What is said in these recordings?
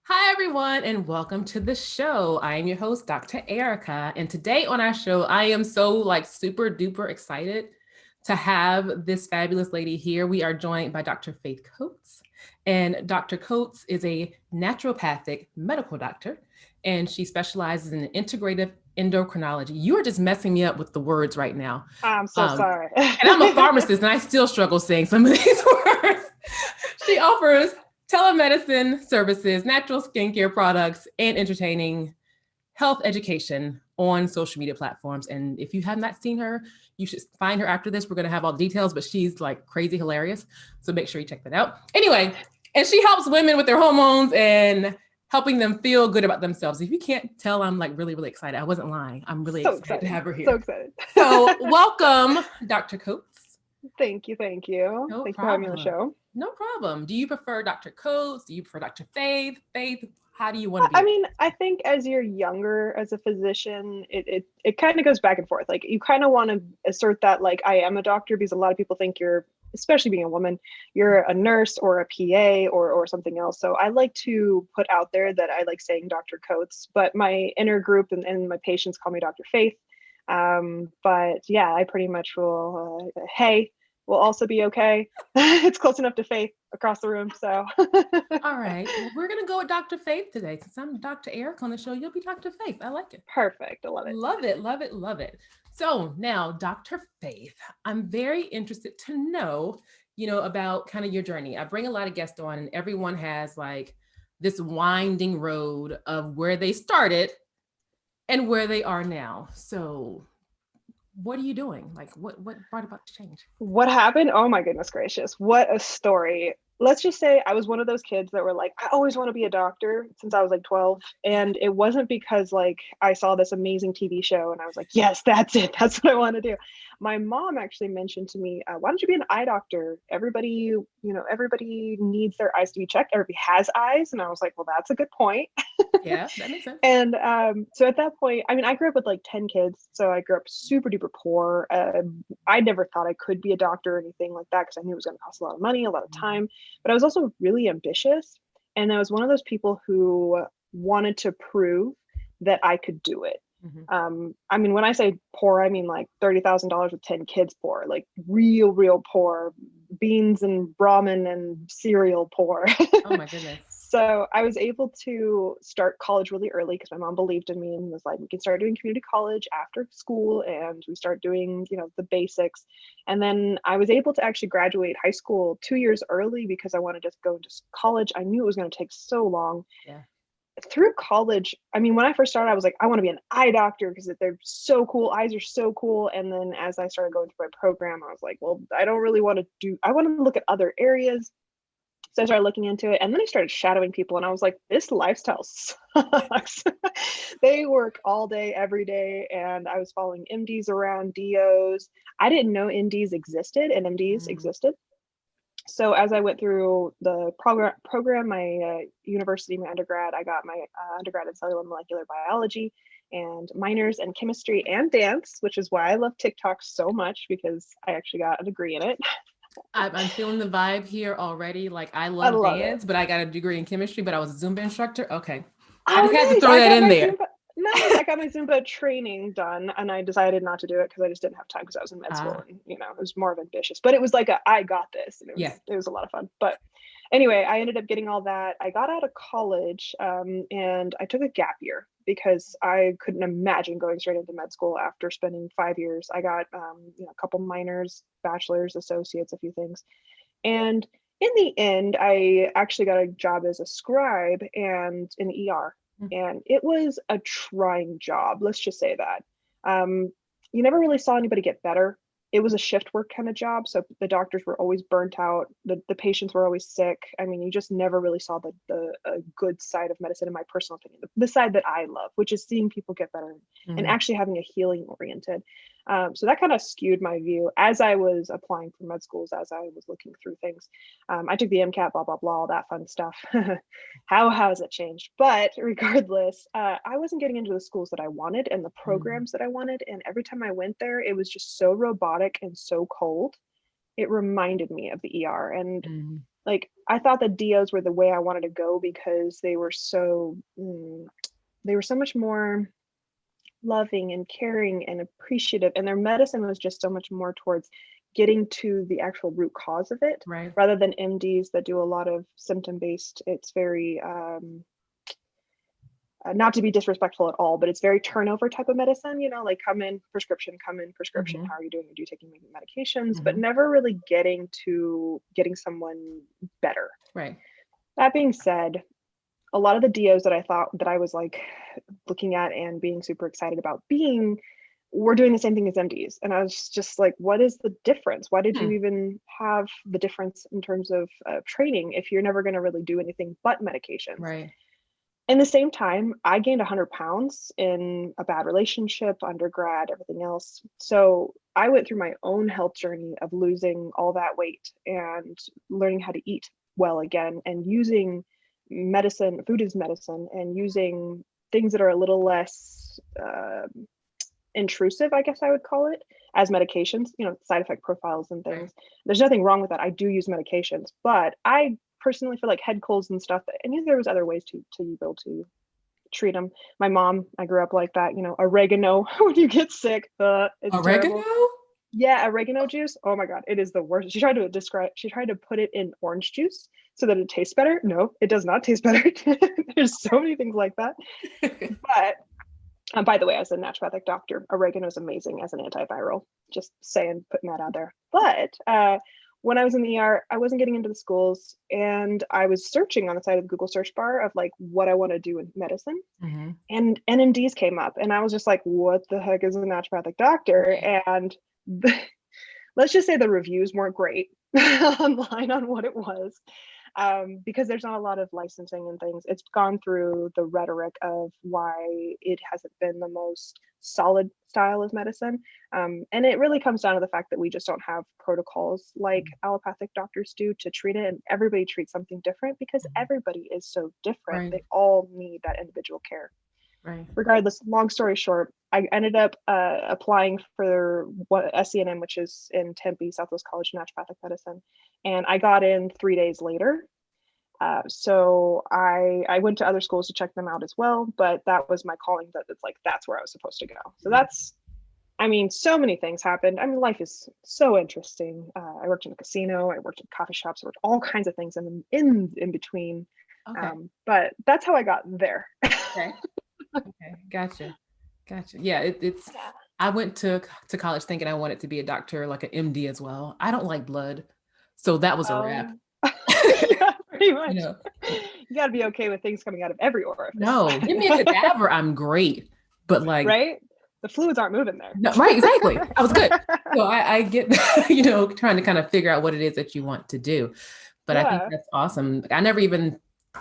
Hi, everyone, and welcome to the show. I am your host, Dr. Erika. And today on our show, I am so super duper excited to have this fabulous lady here. We are joined by Dr. Faith Coates. And Dr. Coates is a naturopathic medical doctor, and she specializes in integrative endocrinology. You are just messing me up with the words right now. I'm so Um, sorry. and I'm a pharmacist, and I still struggle saying some of these words. She offers telemedicine services, natural skincare products, and entertaining health education on social media platforms. And if you have not seen her, you should find her after this. We're going to have all details, but she's like crazy hilarious. So make sure you check that out. Anyway, and she helps women with their hormones and helping them feel good about themselves. If you can't tell, I'm like really, really excited. I wasn't lying. I'm really So excited to excited. have her So here. excited. So welcome, Dr. Coates. Thank you. Thank you. No Thank you for having me on the problem. show. No problem. Do you prefer Dr. Coates? Do you prefer Dr. Faith? Faith, how do you want to be I addressed? mean, I think as you're younger as a physician, it kind of goes back and forth. Like you kind of want to assert that like I am a doctor because a lot of people think you're, especially being a woman, you're a nurse or a PA or something else. So I like to put out there that I like saying Dr. Coates, but my inner group and my patients call me Dr. Faith. But yeah, I pretty much will. Hey, will also be okay. It's close enough to Faith across the room, so. All right. Well, we're going to go with Dr. Faith today. Since I'm Dr. Eric on the show, you'll be Dr. Faith. I like it. Perfect. I love it. Love it. Love it. Love it. So now, Dr. Faith, I'm very interested to know, about kind of your journey. I bring a lot of guests on, and everyone has like this winding road of where they started and where they are now. So what are you doing? Like what brought about the change? What happened? Oh my goodness gracious. What a story. Let's just say I was one of those kids that were like, I always want to be a doctor since I was like 12. And it wasn't because like I saw this amazing TV show and I was like, yes, that's it. That's what I want to do. My mom actually mentioned to me, why don't you be an eye doctor? Everybody needs their eyes to be checked. Everybody has eyes. And I was like, well, that's a good point. Yeah, that makes sense. And so at that point, I mean, I grew up with like 10 kids. So I grew up super duper poor. I never thought I could be a doctor or anything like that because I knew it was going to cost a lot of money, a lot of time. But I was also really ambitious. And I was one of those people who wanted to prove that I could do it. Mm-hmm. I mean, when I say poor, I mean like $30,000 with 10 kids poor, like real, real poor, beans and ramen and cereal poor. Oh my goodness. So I was able to start college really early because my mom believed in me and was like, we can start doing community college after school and we start doing, the basics. And then I was able to actually graduate high school 2 years early because I wanted to go into college. I knew it was going to take so long. Yeah. Through college, I mean, when I first started, I was like, I want to be an eye doctor because they're so cool. Eyes are so cool. And then as I started going through my program, I was like, well, I don't really want to I want to look at other areas. So I started looking into it and then I started shadowing people and I was like, this lifestyle sucks. They work all day, every day. And I was following MDs around, DOs. I didn't know NDs existed and MDs Mm. existed. So as I went through the program, my university, my undergrad, I got my undergrad in cellular molecular biology and minors in chemistry and dance, which is why I love TikTok so much because I actually got a degree in it. I'm feeling the vibe here already. Like I I love love it. dance, but I got a degree in chemistry, but I was a Zumba instructor. Okay. I just had Oh, to nice. throw I that got in my there. Zumba. Nice. I got my Zumba training done and I decided not to do it because I just didn't have time because I was in med school Ah, and it was more of ambitious. But it was like I got this and it yeah. was it was a lot of fun. But anyway, I ended up getting all that. I got out of college and I took a gap year because I couldn't imagine going straight into med school after spending 5 years. I got a couple minors, bachelor's, associates, a few things. And in the end, I actually got a job as a scribe and in ER. And it was a trying job. Let's just say that. You never really saw anybody get better. It was a shift work kind of job. So the doctors were always burnt out. The patients were always sick. I mean, you just never really saw the good side of medicine, in my personal opinion. The side that I love, which is seeing people get better and Mm-hmm. actually having a healing oriented. So that kind of skewed my view as I was applying for med schools, as I was looking through things. I took the MCAT, blah, blah, blah, all that fun stuff. How has it changed? But regardless, I wasn't getting into the schools that I wanted and the Mm-hmm. programs that I wanted. And every time I went there, it was just so robotic and so cold. It reminded me of the ER. And Mm-hmm. like, I thought that DOs were the way I wanted to go because they were so much more loving and caring and appreciative, and their medicine was just so much more towards getting to the actual root cause of it, Right. rather than MDs that do a lot of symptom based. It's very not to be disrespectful at all, but it's very turnover type of medicine, like come in prescription, Mhm. how are you doing, are you taking medications, but Mhm. never really getting to getting someone better. Right. That being said, a lot of the DOs that I thought that I was like looking at and being super excited about being were doing the same thing as MDs. And I was just like, what is the difference? Why did you Hmm. even have the difference in terms of training if you're never going to really do anything but medications? Right. In the same time, I gained 100 pounds in a bad relationship, undergrad, everything else. So I went through my own health journey of losing all that weight and learning how to eat well again, and using medicine, food as medicine, and using things that are a little less intrusive, I guess I would call it, as medications, side effect profiles and Right. things. There's nothing wrong with that. I do use medications, but I personally feel like head colds and stuff, I knew there was other ways to be able to treat them. My mom, I grew up like that, oregano when you get sick, it's Oregano? terrible. Yeah, oregano juice. Oh my God, it is the worst. She tried to put it in orange juice so that it tastes better. No, it does not taste better. There's so many things like that. But by the way, as a naturopathic doctor, oregano is amazing as an antiviral. Just saying, putting that out there. But when I was in the ER, I wasn't getting into the schools, and I was searching on the side of the Google search bar of like what I want to do in medicine, Mm-hmm. and NMDs came up, and I was just like, what the heck is a naturopathic doctor? Right. And let's just say the reviews weren't great online on what it was, because there's not a lot of licensing and things. It's gone through the rhetoric of why it hasn't been the most solid style of medicine. And it really comes down to the fact that we just don't have protocols like allopathic doctors do to treat it. And everybody treats something different because everybody is so different. Right. They all need that individual care. Right. Regardless, long story short, I ended up applying for SENM, which is in Tempe, Southwest College of Naturopathic Medicine, and I got in 3 days later. So I went to other schools to check them out as well, but that was my calling. That it's like that's where I was supposed to go. So so many things happened. Life is so interesting. I worked in a casino. I worked in coffee shops. I worked all kinds of things in between. Okay. But that's how I got there. Okay. Okay. Gotcha. Gotcha. Yeah. It's. I went to college thinking I wanted to be a doctor, like an MD as well. I don't like blood, so that was a wrap. Yeah, pretty You much. know, You got to be okay with things coming out of every orifice. no, give me a cadaver, I'm great. But like, Right? The fluids aren't moving there. no, right, exactly. I was good. So I get, trying to kind of figure out what it is that you want to do. But I think Yeah. that's awesome. Like, I never even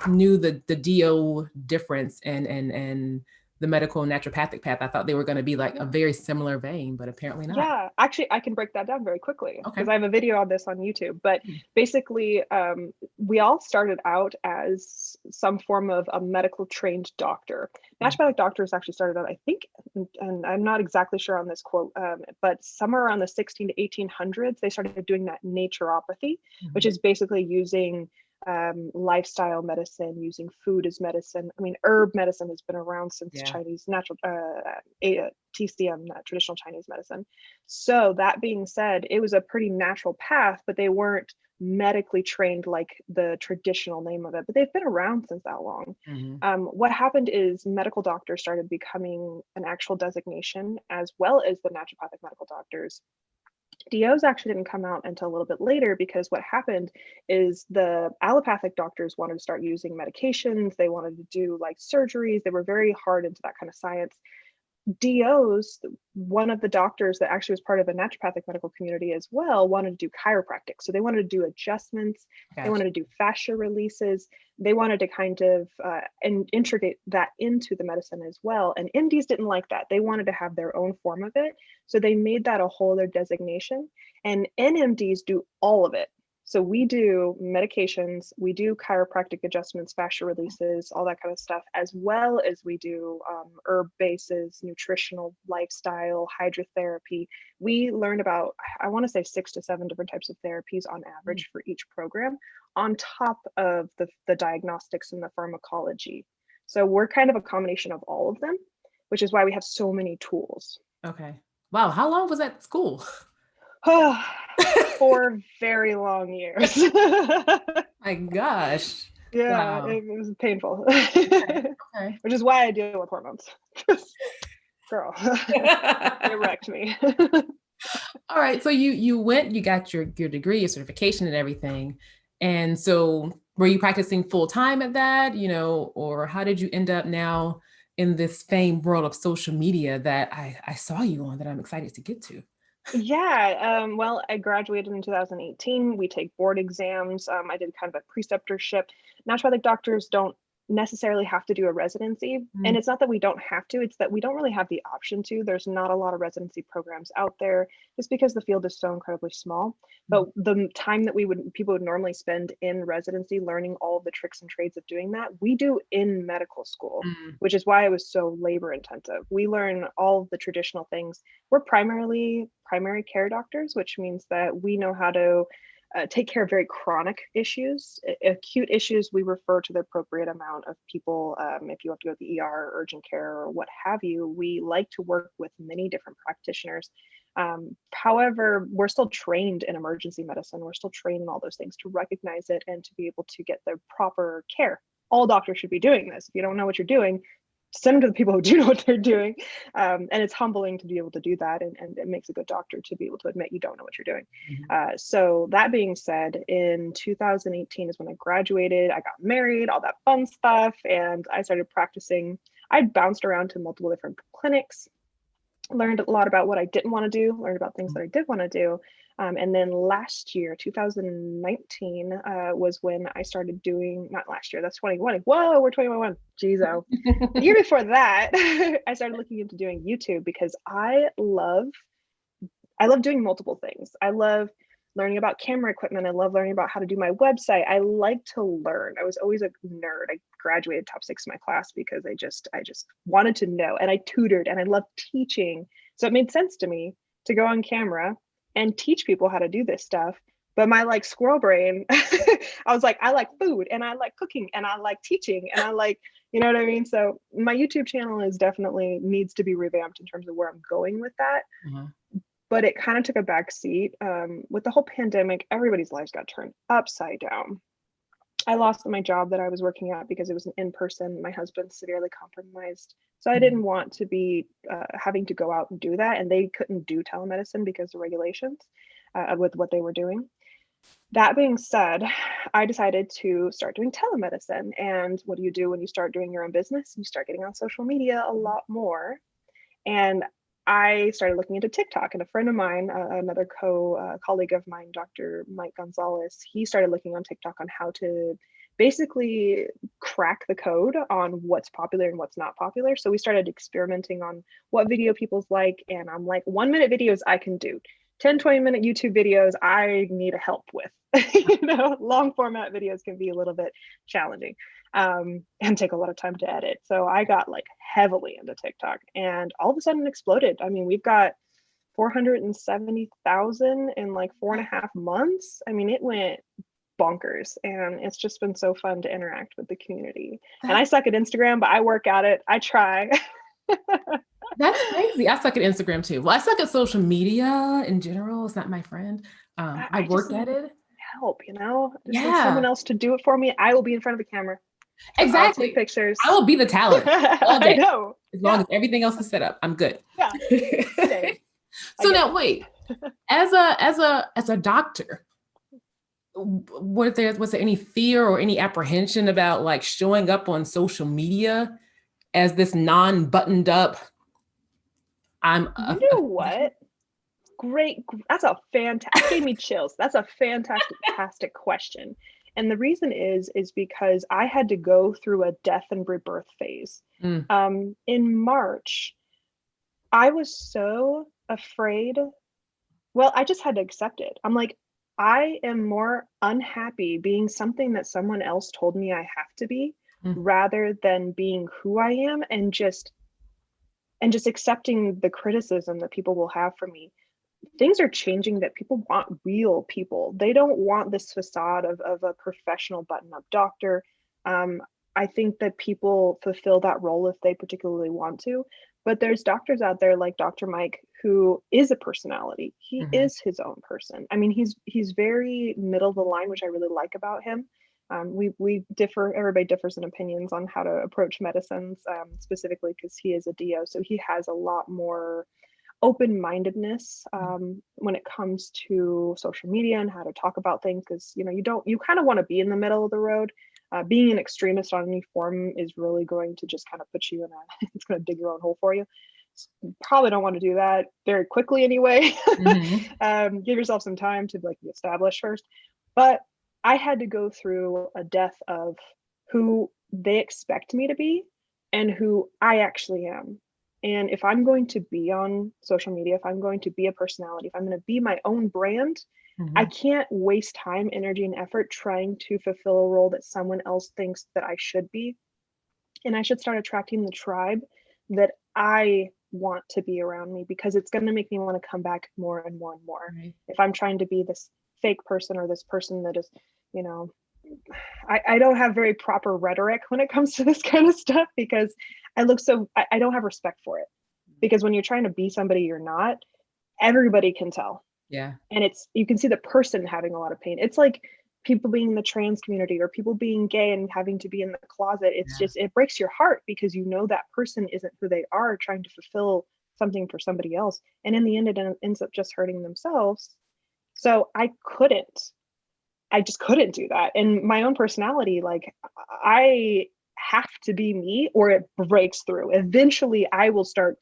knew the DO difference and the medical naturopathic path. I thought they were going to be like a very similar vein, but apparently not. Yeah, actually, I can break that down very quickly Okay. because I have a video on this on YouTube. But basically, we all started out as some form of a medical trained doctor. Naturopathic doctors actually started out, I think, and I'm not exactly sure on this quote, but somewhere around the 16 to 1800s, they started doing that naturopathy, which is basically using lifestyle medicine, using food as medicine. Herb medicine has been around since Chinese natural TCM, traditional Chinese medicine. So that being said, it was a pretty natural path, but they weren't medically trained like the traditional name of it, but they've been around since that long. What happened is medical doctors started becoming an actual designation, as well as the naturopathic medical doctors. DOs actually didn't come out until a little bit later, because what happened is the allopathic doctors wanted to start using medications. They wanted to do like surgeries. They were very hard into that kind of science. DOs, one of the doctors that actually was part of the naturopathic medical community as well, wanted to do chiropractic. So they wanted to do adjustments. They wanted to do fascia releases. They wanted to kind of integrate that into the medicine as well. And MDs didn't like that. They wanted to have their own form of it. So they made that a whole other designation. And NMDs do all of it. So we do medications, we do chiropractic adjustments, fascia releases, all that kind of stuff, as well as we do herb bases, nutritional lifestyle, hydrotherapy. We learn about, I want to say 6 to 7 different types of therapies on average for each program, on top of the diagnostics and the pharmacology. So we're kind of a combination of all of them, which is why we have so many tools. Okay. Wow. How long was that school? 4 very long years. My gosh. Yeah, Wow. it was painful. Okay. Which is why I deal with hormones. Girl, it wrecked me. All right. So you went, you got your degree, your certification and everything. And so were you practicing full time at that, or how did you end up now in this famed world of social media that I saw you on that I'm excited to get to? Yeah, well, I graduated in 2018. We take board exams. I did kind of a preceptorship. Naturopathic doctors don't necessarily have to do a residency. And it's not that we don't have to, it's that we don't really have the option to. There's not a lot of residency programs out there just because the field is so incredibly small. But the time that people would normally spend in residency learning all of the tricks and trades of doing that, we do in medical school, which is why it was so labor intensive. We learn all of the traditional things. We're primarily primary care doctors, which means that we know how to take care of very chronic issues. Acute issues, we refer to the appropriate amount of people. If you have to go to the ER, urgent care, or what have you, we like to work with many different practitioners. However, we're still trained in emergency medicine. We're still trained in all those things to recognize it and to be able to get the proper care. All doctors should be doing this. If you don't know what you're doing, send them to the people who do know what they're doing. And it's humbling to be able to do that. And it makes a good doctor to be able to admit you don't know what you're doing. So that being said, in 2018 is when I graduated. I got married, all that fun stuff. And I started practicing. I bounced around to multiple different clinics, learned a lot about what I didn't want to do, learned about things that I did want to do. And then last year, 2019, was when I started doing, not last year, that's 2020. Whoa, we're 2021. Jeez, oh. The year before that, I started looking into doing YouTube because I love doing multiple things. I love learning about camera equipment. I love learning about how to do my website. I like to learn. I was always a nerd. I graduated top 6 in my class because I just wanted to know, and I tutored and I loved teaching. So it made sense to me to go on camera and teach people how to do this stuff. But my squirrel brain, I was like, I like food and I like cooking and I like teaching and I like, you know what I mean? So my YouTube channel is definitely needs to be revamped in terms of where I'm going with that. But it kind of took a back seat. With the whole pandemic, everybody's lives got turned upside down. I lost my job that I was working at because it was an in-person. My husband's severely compromised. So I didn't want to be having to go out and do that. And they couldn't do telemedicine because of regulations with what they were doing. That being said, I decided to start doing telemedicine. And what do you do when you start doing your own business? You start getting on social media a lot more. And I started looking into TikTok, and a friend of mine, another colleague of mine, Dr. Mike Gonzalez, he started looking on TikTok on how to basically crack the code on what's popular and what's not popular. So we started experimenting on what video people's like, and I'm like, 1-minute videos I can do. 10-20-minute YouTube videos I need help with. Long format videos can be a little bit challenging and take a lot of time to edit. So I got heavily into TikTok, and all of a sudden it exploded. I mean, we've got 470,000 in 4.5 months. I mean, it went bonkers, and it's just been so fun to interact with the community. And I suck at Instagram, but I work at it. I try. That's crazy. I suck at Instagram too. Well, I suck at social media in general. It's not my friend. I work at it. Help, just need Yeah. someone else to do it for me. I will be in front of the camera. Exactly. I'll take pictures. I will be the talent all day. I know. As long as everything else is set up, I'm good. Yeah. So now wait, as a doctor, was there any fear or any apprehension about showing up on social media as this non-buttoned up? You know what? Great. That's a fantastic. Gave me chills. That's a fantastic question. And the reason is because I had to go through a death and rebirth phase. In March, I was so afraid. Well, I just had to accept it. I'm like, I am more unhappy being something that someone else told me I have to be, Mm. rather than being who I am, and just accepting the criticism that people will have for me. Things are changing, that people want real people. They don't want this facade of a professional button-up doctor. Um, I think that people fulfill that role if they particularly want to, but there's doctors out there like Dr. Mike who is a personality. He Mhm. is his own person. I mean, he's very middle of the line, which I really like about him. We differ. Everybody differs in opinions on how to approach medicines, specifically because he is a DO, so he has a lot more open-mindedness when it comes to social media and how to talk about things, because you kind of want to be in the middle of the road. Being an extremist on any form is really going to just kind of put you in a it's going to dig your own hole for you. So you probably don't want to do that very quickly anyway. Give yourself some time to like be established first. But I had to go through a death of who they expect me to be and who I actually am. And if I'm going to be on social media, if I'm going to be a personality, if I'm going to be my own brand, I Mhm. can't waste time, energy, and effort trying to fulfill a role that someone else thinks that I should be. And I should start attracting the tribe that I want to be around me, because it's going to make me want to come back more and more and more. Right. If I'm trying to be this fake person, or this person that is, you know, I don't have very proper rhetoric when it comes to this kind of stuff, because I don't have respect for it. Because when you're trying to be somebody you're not, everybody can tell. Yeah. And you can see the person having a lot of pain. It's like people being in the trans community, or people being gay and having to be in the closet. It's Yeah. just, it breaks your heart, because that person isn't who they are, trying to fulfill something for somebody else. And in the end, it ends up just hurting themselves. So I just couldn't do that. And my own personality, like, I have to be me or it breaks through. Eventually, I will start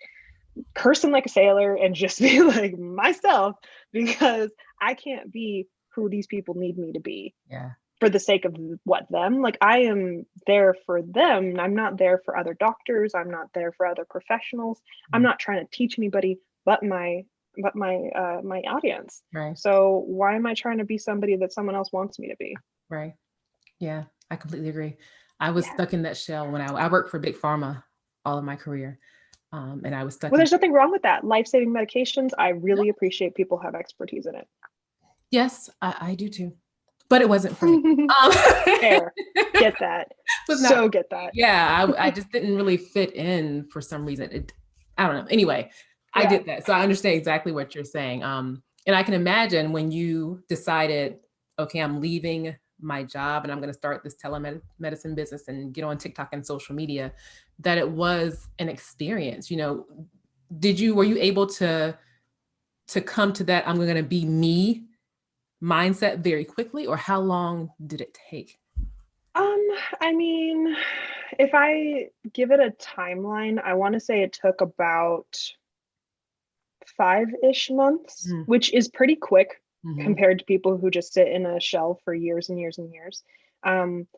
cursing like a sailor and just be like myself, because I can't be who these people need me to be Yeah. for the sake of them. Like, I am there for them. I'm not there for other doctors. I'm not there for other professionals. I'm Mm. not trying to teach anybody but my audience. Right. So why am I trying to be somebody that someone else wants me to be? Right. Yeah. I completely agree. I was Yeah. stuck in that shell when I worked for big pharma all of my career, and I was stuck Well, in. there's nothing wrong with that. Life-saving medications, I No. really appreciate people have expertise in Yes, I do too, but it wasn't for me. it. Um, Fair. Get that. was not So for get me. that. Yeah, I just didn't really fit in for some reason. I don't know. Anyway, I Yeah. did that. So I understand exactly what you're saying. And I can imagine when you decided, okay, I'm leaving my job and I'm going to start this telemedicine business and get on TikTok and social media, that it was an experience. Were you able to come to that I'm going to be me mindset very quickly, or how long did it take? Um, I mean, if I give it a timeline, I want to say it took about 5-ish months, Mm. which is pretty quick Mhm. compared to people who just sit in a shell for years and years and years. Um,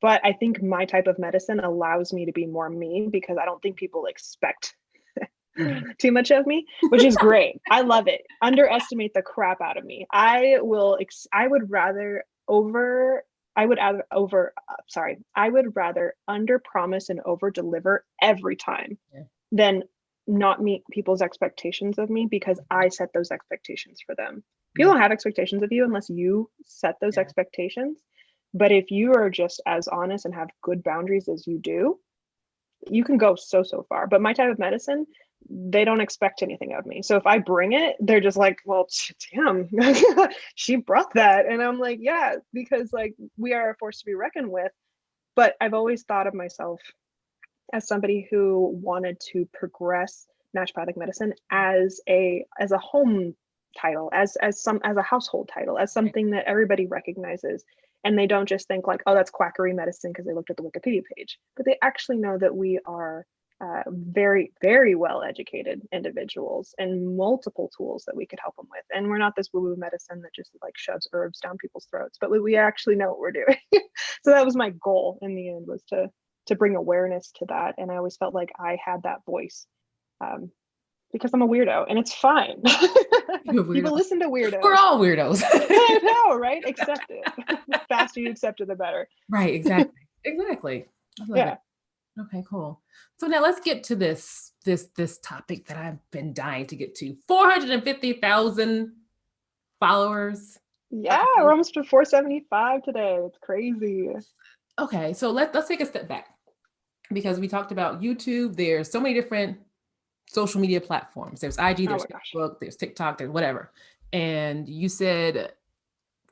but I think my type of medicine allows me to be more me, because I don't think people expect Mhm. too much of me, which is great. I love it. Underestimate the crap out of me. I would rather over I would rather over sorry, I would rather under promise and over deliver every time Yeah. than not meet people's expectations of me, because I set those expectations for them. People Yeah. don't have expectations of you unless you set those Yeah. expectations. But if you are just as honest and have good boundaries as you do, you can go so far. But my type of medicine, they don't expect anything of me. So if I bring it, they're just like, well, damn, she brought that. And I'm like, yeah, because like we are a force to be reckoned with. But I've always thought of myself as somebody who wanted to progress naturopathic medicine as a home title, as a household title, as Right. something that everybody recognizes, and they don't just think like, oh, that's quackery medicine because they looked at the Wikipedia page, but they actually know that we are very, very well educated individuals and multiple tools that we could help them with. And we're not this woo-woo medicine that just like shoves herbs down people's throats, but we actually know what we're doing. So that was my goal in the end, was to bring awareness to that. And I always felt like I had that voice, um, because I'm a weirdo, and it's fine. People listen to weirdos. We're all weirdos. I know, right? Accept it. The faster you accept it, the better. Right, exactly. Exactly. I love it. Okay, cool. So now let's get to this topic that I've been dying to get to. 450,000 followers. Yeah, we're almost to 475 today. It's crazy. Okay, so let's take a step back, because we talked about YouTube. There's so many different social media platforms. There's IG, there's Facebook, there's TikTok, there's whatever. And you said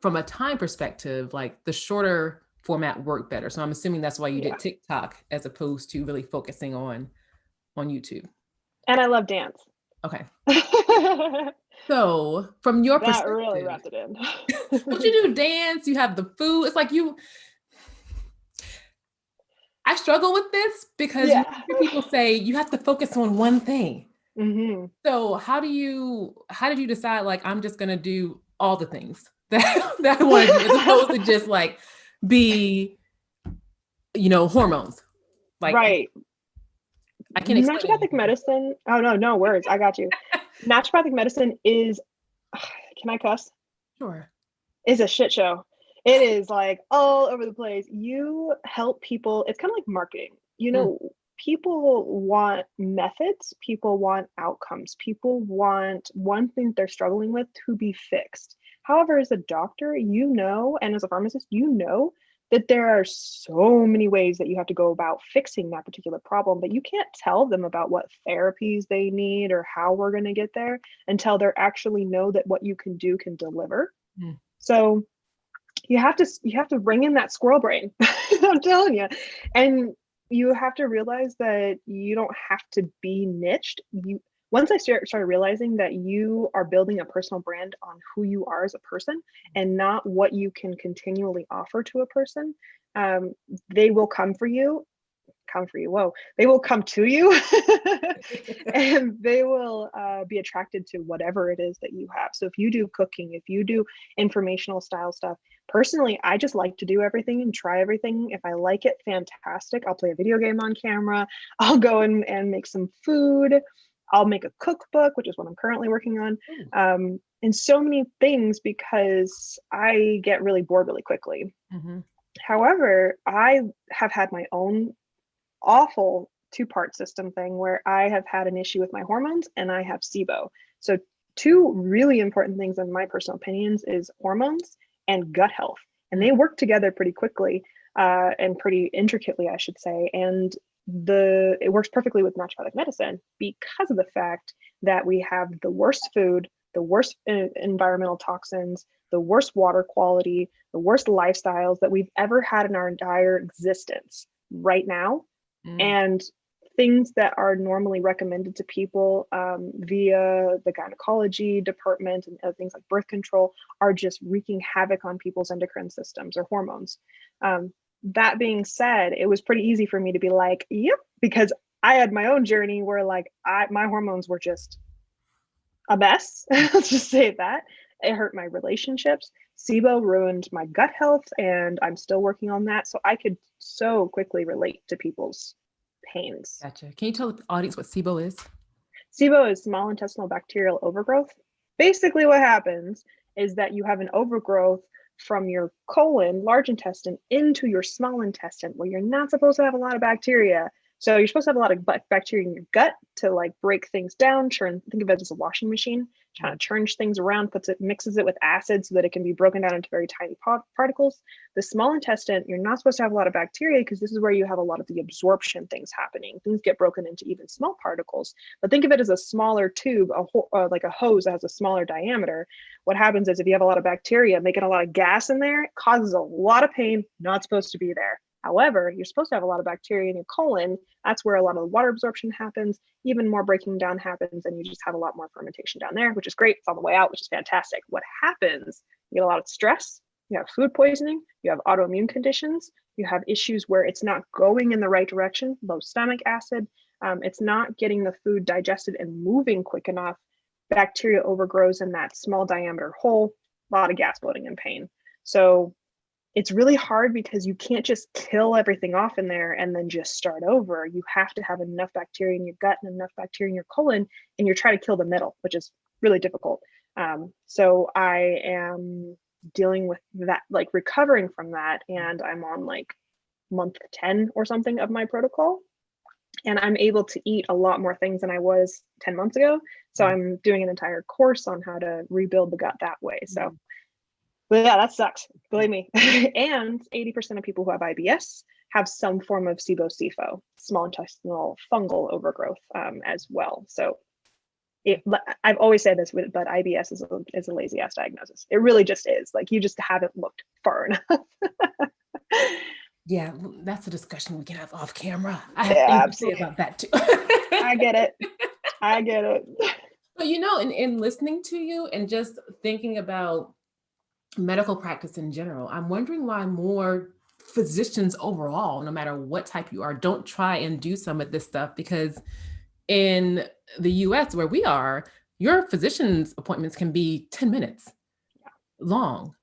from a time perspective, like the shorter format worked better. So I'm assuming that's why you did TikTok as opposed to really focusing on YouTube. And I love dance. Okay. So from your perspective, that really wrapped it in. But you do dance, you have the food. It's like I struggle with this because you hear people say you have to focus on one thing. Mm-hmm. So how did you decide, like, I'm just gonna do all the things that I want to do, as opposed to just like be, hormones? Like, right. I can explain naturopathic medicine. Oh no words. I got you. Naturopathic medicine is, can I cuss? Sure. Is a shit show. It is like all over the place. You help people. It's kind of like marketing. People want methods. People want outcomes. People want one thing they're struggling with to be fixed. However, as a doctor, and as a pharmacist, that there are so many ways that you have to go about fixing that particular problem, but you can't tell them about what therapies they need or how we're going to get there until they actually know that what you can do can deliver. Mm. So you have to bring in that squirrel brain. I'm telling you. And you have to realize that you don't have to be niched. Once I started realizing that you are building a personal brand on who you are as a person and not what you can continually offer to a person, they will come for you. Whoa, they will come to you and they will be attracted to whatever it is that you have. So if you do cooking, if you do informational style stuff, personally, I just like to do everything and try everything. If I like it, fantastic. I'll play a video game on camera. I'll go and make some food. I'll make a cookbook, which is what I'm currently working on. And so many things, because I get really bored really quickly. Mm-hmm. However, I have had my own awful two-part system thing where I have had an issue with my hormones and I have SIBO. So two really important things in my personal opinions is hormones and gut health. And they work together pretty quickly and pretty intricately, I should say. And it works perfectly with naturopathic medicine because of the fact that we have the worst food, the worst environmental toxins, the worst water quality, the worst lifestyles that we've ever had in our entire existence right now. And things that are normally recommended to people via the gynecology department and other things like birth control are just wreaking havoc on people's endocrine systems or hormones. That being said, it was pretty easy for me to be like, yep, because I had my own journey where like my hormones were just a mess. Let's just say that. It hurt my relationships. SIBO ruined my gut health, and I'm still working on that. So I could so quickly relate to people's pains. Gotcha. Can you tell the audience what SIBO is? SIBO is small intestinal bacterial overgrowth. Basically what happens is that you have an overgrowth from your colon, large intestine, into your small intestine, where you're not supposed to have a lot of bacteria. So you're supposed to have a lot of bacteria in your gut to like break things down, think of it as a washing machine, kind of churns things around, mixes it with acid so that it can be broken down into very tiny particles. The small intestine, you're not supposed to have a lot of bacteria because this is where you have a lot of the absorption things happening. Things get broken into even small particles, but think of it as a smaller tube, like a hose that has a smaller diameter. What happens is if you have a lot of bacteria making a lot of gas in there, it causes a lot of pain, not supposed to be there. However, you're supposed to have a lot of bacteria in your colon. That's where a lot of the water absorption happens, even more breaking down happens, and you just have a lot more fermentation down there, which is great. It's on the way out, which is fantastic. What happens, you get a lot of stress, you have food poisoning, you have autoimmune conditions, you have issues where it's not going in the right direction, low stomach acid, it's not getting the food digested and moving quick enough. Bacteria overgrows in that small diameter hole, a lot of gas, bloating, and pain. So it's really hard because you can't just kill everything off in there and then just start over. You have to have enough bacteria in your gut and enough bacteria in your colon, and you're trying to kill the middle, which is really difficult. So I am dealing with that, like recovering from that, and I'm on like month 10 or something of my protocol. And I'm able to eat a lot more things than I was 10 months ago. So I'm doing an entire course on how to rebuild the gut that way. So but yeah, that sucks, believe me. And 80% of people who have IBS have some form of SIBO-CIFO, small intestinal fungal overgrowth, as well. So I've always said this, but IBS is a lazy ass diagnosis. It really just is. Like, you just haven't looked far enough. Yeah, that's a discussion we can have off camera. I have Yeah, things absolutely. to say about that too. I get it. I get it. But you know, in listening to you and just thinking about medical practice in general, I'm wondering why more physicians overall, no matter what type you are, don't try and do some of this stuff. Because in the US, where we are, your physician's appointments can be 10 minutes long.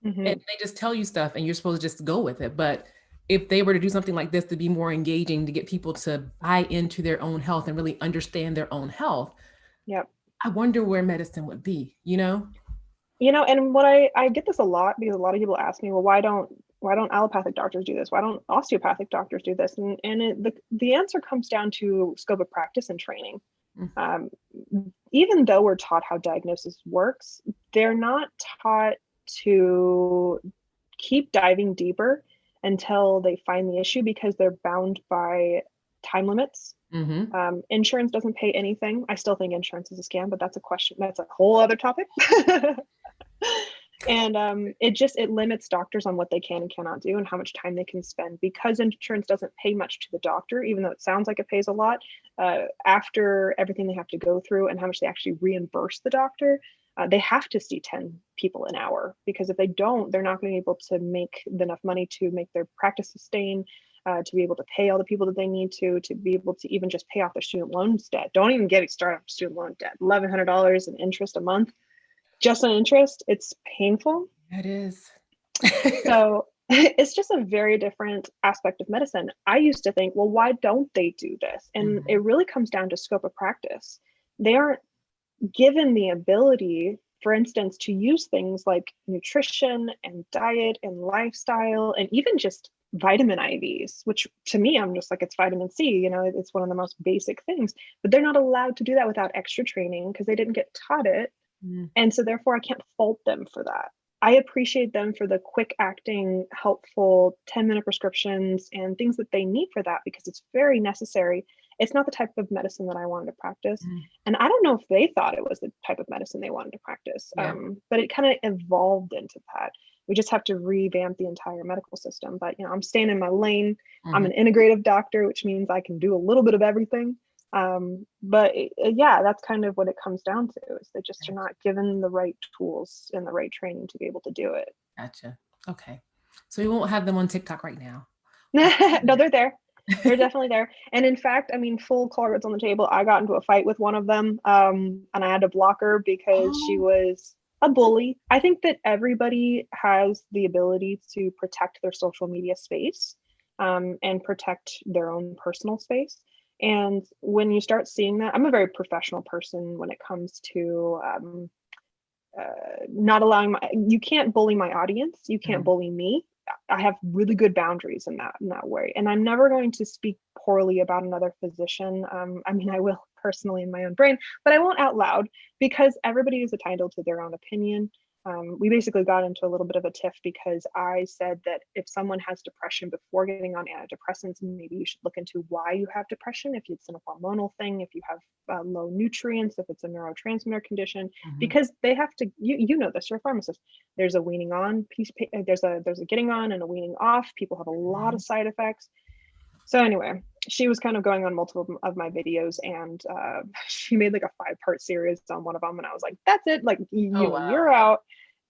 Mm-hmm. And they just tell you stuff and you're supposed to just go with it. But if they were to do something like this to be more engaging, to get people to buy into their own health and really understand their own health, Yep. I wonder where medicine would be, you know? You know, and what I get this a lot, because a lot of people ask me, well, why don't allopathic doctors do this? Why don't osteopathic doctors do this? And the answer comes down to scope of practice and training. Even though we're taught how diagnosis works, they're not taught to keep diving deeper until they find the issue, because they're bound by time limits. Insurance doesn't pay anything. I still think insurance is a scam, but that's a question. That's a whole other topic. And it limits doctors on what they can and cannot do and how much time they can spend, because insurance doesn't pay much to the doctor, even though it sounds like it pays a lot. After everything they have to go through and how much they actually reimburse the doctor, they have to see 10 people an hour, because if they don't, they're not going to be able to make enough money to make their practice sustain, to be able to pay all the people that they need to be able to even just pay off their student loans debt. Don't even get started on student loan debt. $1,100 in interest a month, just on interest. It's painful. It is. So it's just a very different aspect of medicine. I used to think, well, why don't they do this? And it really comes down to scope of practice. They aren't given the ability, for instance, to use things like nutrition and diet and lifestyle, and even just vitamin IVs, which to me, I'm just like, it's vitamin C, you know, it's one of the most basic things, but they're not allowed to do that without extra training because they didn't get taught it. And so therefore I can't fault them for that. I appreciate them for the quick acting, helpful 10-minute prescriptions and things that they need for that, because it's very necessary. It's not the type of medicine that I wanted to practice. And I don't know if they thought it was the type of medicine they wanted to practice, but it kind of evolved into that. We just have to revamp the entire medical system. But, you know, I'm staying in my lane. I'm an integrative doctor, which means I can do a little bit of everything. But yeah, that's kind of what it comes down to, is they just are not given the right tools and the right training to be able to do it. Gotcha. Okay. So we won't have them on TikTok right now. No, they're there. They're definitely there. And in fact, I mean, full cards on the table, I got into a fight with one of them, and I had to block her because she was a bully. I think that everybody has the ability to protect their social media space, and protect their own personal space. And when you start seeing that, I'm a very professional person when it comes to not allowing you can't bully my audience. You can't bully me. I have really good boundaries in that way. And I'm never going to speak poorly about another physician. I mean, I will personally in my own brain, but I won't out loud, because everybody is entitled to their own opinion. We basically got into a little bit of a tiff because I said that if someone has depression before getting on antidepressants, maybe you should look into why you have depression, if it's a hormonal thing, if you have low nutrients, if it's a neurotransmitter condition, because they have to, you know this, you're a pharmacist, there's a weaning on piece, there's a getting on and a weaning off. People have a lot of side effects. So anyway, she was kind of going on multiple of my videos, and she made like a 5-part series on one of them, and I was like, that's it, like you're out.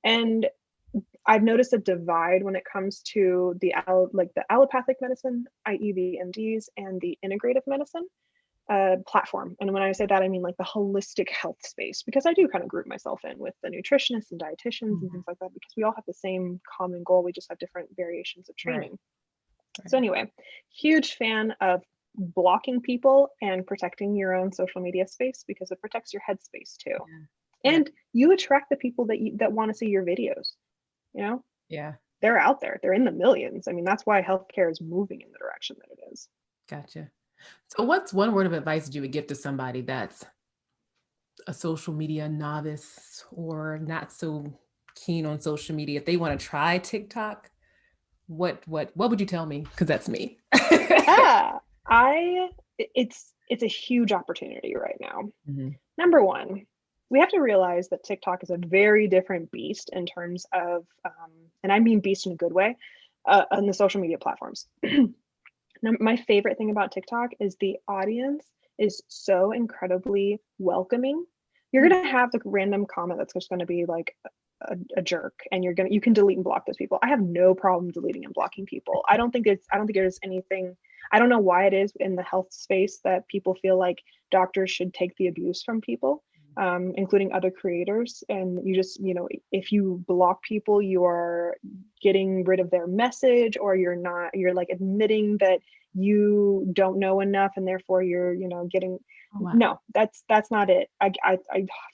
And I've noticed a divide when it comes to the allopathic medicine, i.e. the MDs, and the integrative medicine. platform. And when I say that, I mean like the holistic health space, because I do kind of group myself in with the nutritionists and dietitians and things like that, because we all have the same common goal. We just have different variations of training. Right. So anyway, huge fan of blocking people and protecting your own social media space, because it protects your headspace too. Yeah. And you attract the people that want to see your videos, you know? Yeah. They're out there. They're in the millions. I mean, that's why healthcare is moving in the direction that it is. Gotcha. So what's one word of advice that you would give to somebody that's a social media novice or not so keen on social media? If they want to try TikTok, what would you tell me? Because that's me. It's a huge opportunity right now. Mm-hmm. Number one, we have to realize that TikTok is a very different beast in terms of, and I mean beast in a good way, on the social media platforms. My favorite thing about TikTok is the audience is so incredibly welcoming. You're going to have the random comment that's just going to be like a jerk, and you can delete and block those people. I have no problem deleting and blocking people. I don't think there's anything, I don't know why it is in the health space that people feel like doctors should take the abuse from people, including other creators. And you just, if you block people, you are getting rid of their message, or you're like admitting that you don't know enough, and therefore you're, getting, wow. No, that's not it. I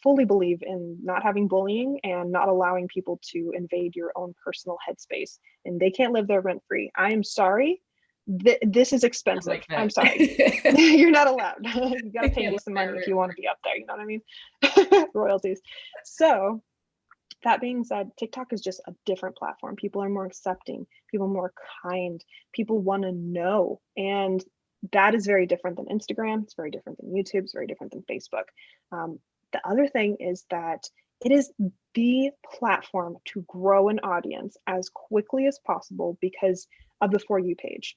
fully believe in not having bullying and not allowing people to invade your own personal headspace, and they can't live there rent free. I am sorry. This is expensive. Like I'm sorry. You're not allowed. You got to pay me some money if you want to be up there. You know what I mean? Royalties. So that being said, TikTok is just a different platform. People are more accepting. People are more kind. People want to know. And that is very different than Instagram. It's very different than YouTube. It's very different than Facebook. The other thing is that it is the platform to grow an audience as quickly as possible because of the For You page.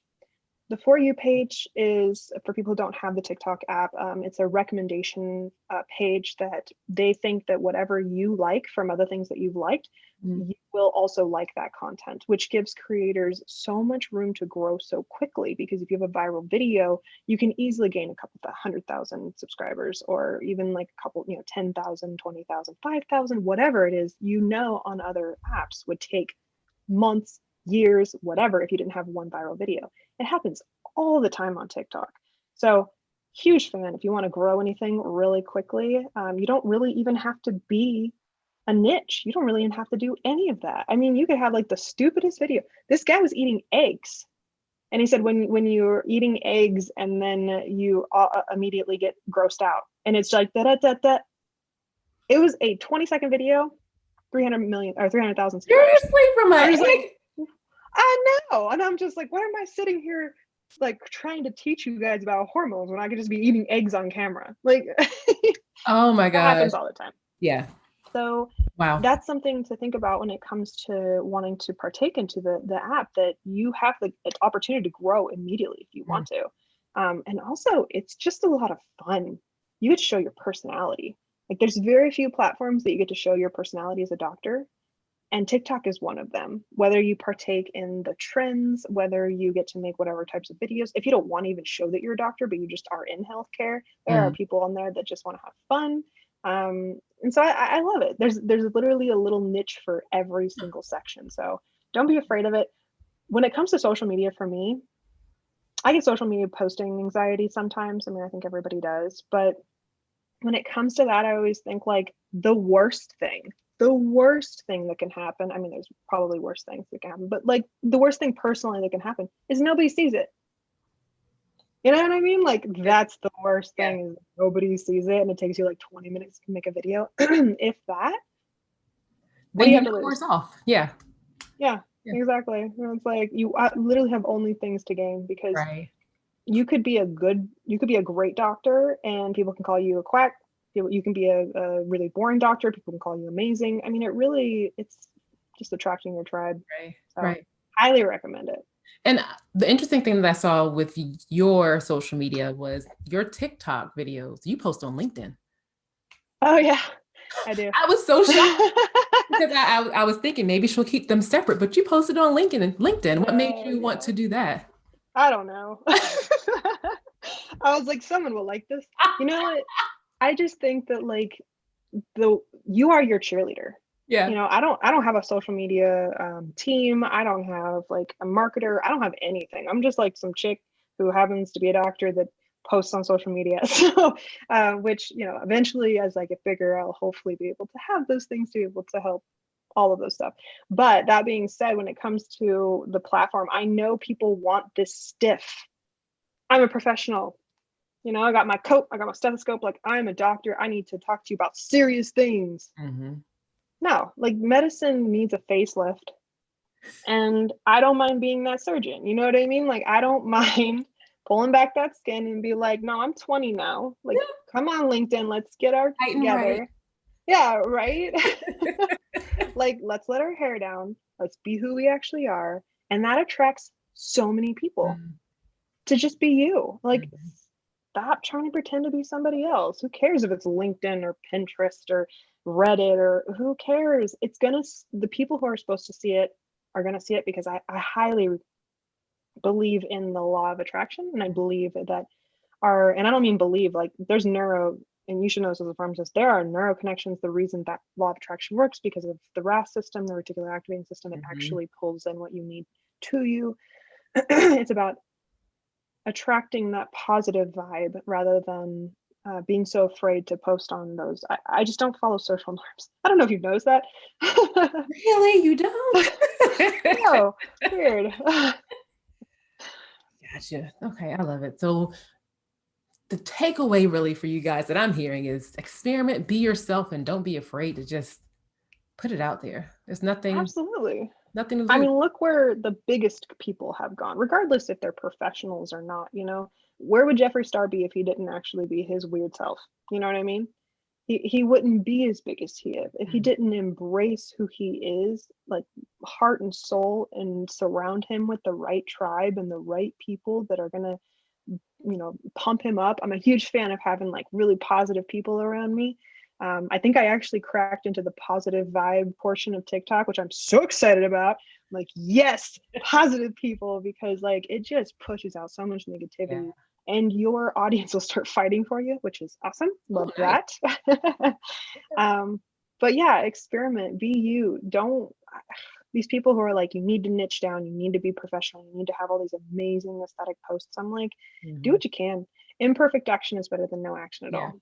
The For You page is, for people who don't have the TikTok app, it's a recommendation page that they think that whatever you like from other things that you've liked, you will also like that content, which gives creators so much room to grow so quickly. Because if you have a viral video, you can easily gain a couple 100,000 subscribers, or even like a couple, 10,000, 20,000, 5,000, whatever it is, on other apps would take months, years, whatever, if you didn't have one viral video. It happens all the time on TikTok. So huge fan. If you want to grow anything really quickly, you don't really even have to be a niche. You don't really even have to do any of that. I mean, you could have like the stupidest video. This guy was eating eggs, and he said when you're eating eggs and then you immediately get grossed out, and it's like da. It was a 20-second video, 300,000 seriously, from a egg? I know. And I'm just like, why am I sitting here like trying to teach you guys about hormones when I could just be eating eggs on camera? Like, oh my God. That happens all the time. Yeah. So wow, that's something to think about when it comes to wanting to partake into the app, that you have the opportunity to grow immediately if you want to. And also it's just a lot of fun. You get to show your personality. Like there's very few platforms that you get to show your personality as a doctor. And TikTok is one of them. Whether you partake in the trends, whether you get to make whatever types of videos, if you don't want to even show that you're a doctor, but you just are in healthcare, there are people on there that just want to have fun. And so I love it. There's literally a little niche for every single section. So don't be afraid of it. When it comes to social media, for me, I get social media posting anxiety sometimes. I mean, I think everybody does. But when it comes to that, I always think like the worst thing that can happen, I mean, there's probably worse things that can happen, but like the worst thing personally that can happen is nobody sees it. You know what I mean? Like that's the worst thing, is nobody sees it and it takes you like 20 minutes to make a video. If that, what do you have to lose? Worse off. Yeah, exactly. And it's like you literally have only things to gain, because you could be a great doctor and people can call you a quack. You can be a really boring doctor. People can call you amazing. I mean, it's just attracting your tribe. Right. Highly recommend it. And the interesting thing that I saw with your social media was your TikTok videos. You post on LinkedIn. Oh yeah, I do. I was so shocked because I was thinking maybe she'll keep them separate, but you posted on LinkedIn. What made you want to do that? I don't know. I was like, someone will like this. You know what? I just think that like you are your cheerleader. Yeah. I don't have a social media team. I don't have like a marketer. I don't have anything. I'm just like some chick who happens to be a doctor that posts on social media. So, which, eventually as I get bigger, I'll hopefully be able to have those things to be able to help all of those stuff. But that being said, when it comes to the platform, I know people want this stiff. I'm a professional. I got my coat, I got my stethoscope, like I'm a doctor. I need to talk to you about serious things. Mm-hmm. No, like medicine needs a facelift. And I don't mind being that surgeon. You know what I mean? Like I don't mind pulling back that skin and be like, no, I'm 20 now. Like, come on, LinkedIn, let's get our together. Right. Yeah, right. Like, let's let our hair down. Let's be who we actually are. And that attracts so many people to just be you. Like, stop trying to pretend to be somebody else. Who cares if it's LinkedIn or Pinterest or Reddit or who cares? The people who are supposed to see it are going to see it, because I highly believe in the law of attraction. And I believe that and I don't mean believe, like there's and you should know this as a pharmacist, there are neuro connections. The reason that law of attraction works because of the RAS system, the reticular activating system, it actually pulls in what you need to you. It's about attracting that positive vibe rather than being so afraid to post on those. I just don't follow social norms. I don't know if you've noticed that. Really? You don't? No, weird. Gotcha. Okay, I love it. So the takeaway really for you guys that I'm hearing is experiment, be yourself, and don't be afraid to just put it out there. There's nothing Absolutely. to lose. I mean, look where the biggest people have gone, regardless if they're professionals or not. Where would Jeffree Star be if he didn't actually be his weird self? You know what I mean? He wouldn't be as big as he is if he didn't embrace who he is, like heart and soul, and surround him with the right tribe and the right people that are gonna, pump him up. I'm a huge fan of having like really positive people around me. I think I actually cracked into the positive vibe portion of TikTok, which I'm so excited about. I'm like, yes, positive people, because like it just pushes out so much negativity. And your audience will start fighting for you, which is awesome. Love that. But yeah, experiment, be you. These people who are like, you need to niche down, you need to be professional, you need to have all these amazing aesthetic posts. I'm like, do what you can. Imperfect action is better than no action at all.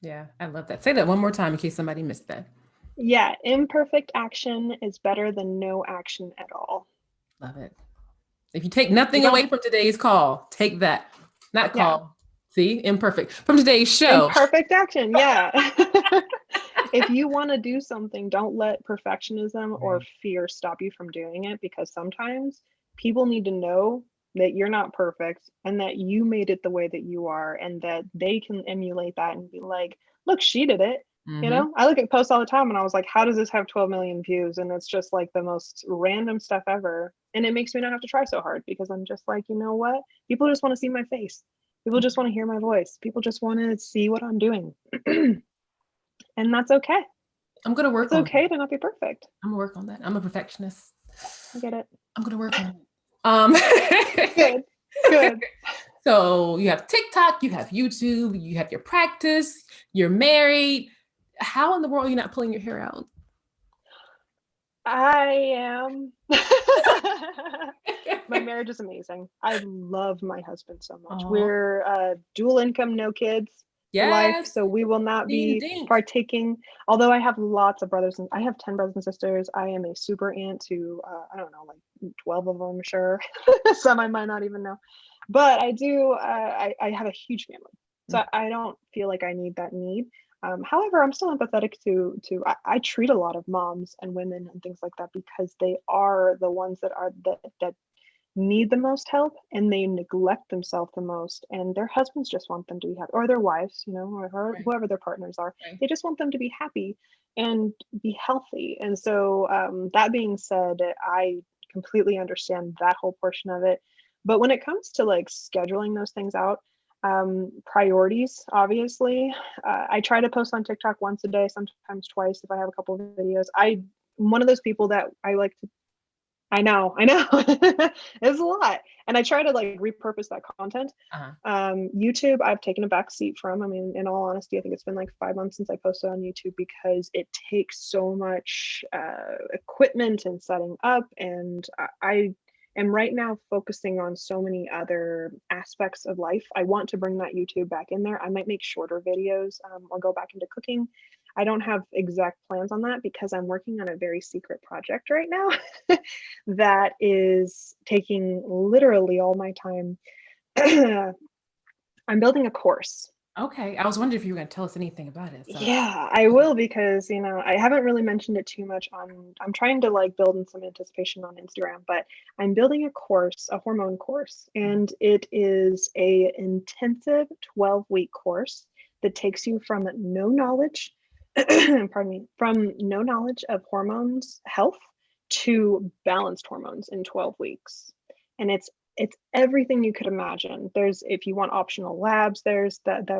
Yeah, I love that. Say that one more time in case somebody missed that. Yeah, imperfect action is better than no action at all. Love it. If you take nothing away from today's call, take that. Not call. See, imperfect. From today's show. Imperfect action, yeah. If you want to do something, don't let perfectionism or fear stop you from doing it, because sometimes people need to know that you're not perfect and that you made it the way that you are, and that they can emulate that and be like, look, she did it. I look at posts all the time and I was like, how does this have 12 million views? And it's just like the most random stuff ever. And it makes me not have to try so hard, because I'm just like, you know what? People just want to see my face. People just want to hear my voice. People just want to see what I'm doing. And that's okay. I'm going to work on it. It's okay to not be perfect. I'm going to work on that. I'm a perfectionist. I get it. I'm going to work on it. Good. So you have TikTok, you have YouTube, you have your practice, you're married. How in the world are you not pulling your hair out? I am. My marriage is amazing. I love my husband so much. Aww. We're dual income, no kids. Life, so we will not be partaking. Although I have lots of brothers, and I have 10 brothers and sisters. I am a super aunt to I don't know, like 12 of them, sure. Some I might not even know, but I do. I have a huge family, so I don't feel like I need that need. However, I'm still empathetic to I treat a lot of moms and women and things like that, because they are the ones that need the most help, and they neglect themselves the most, and their husbands just want them to be happy, or their wives, or whoever their partners are. They just want them to be happy and be healthy. And so that being said, I completely understand that whole portion of it. But when it comes to like scheduling those things out, priorities, obviously, I try to post on TikTok once a day, sometimes twice if I have a couple of videos. I'm one of those people that I know. It's a lot. And I try to like repurpose that content. Uh-huh. YouTube, I've taken a back seat from. I mean, in all honesty, I think it's been like 5 months since I posted on YouTube because it takes so much equipment and setting up. And I am right now focusing on so many other aspects of life. I want to bring that YouTube back in there. I might make shorter videos or go back into cooking. I don't have exact plans on that because I'm working on a very secret project right now that is taking literally all my time. I'm building a course. Okay. I was wondering if you were going to tell us anything about it. So. Yeah, I will because, I haven't really mentioned it too much I'm trying to like build in some anticipation on Instagram, but I'm building a course, a hormone course, and it is a intensive 12-week course that takes you from no knowledge, pardon me, from no knowledge of hormones health to balanced hormones in 12 weeks. And it's everything you could imagine. There's, if you want optional labs, there's that.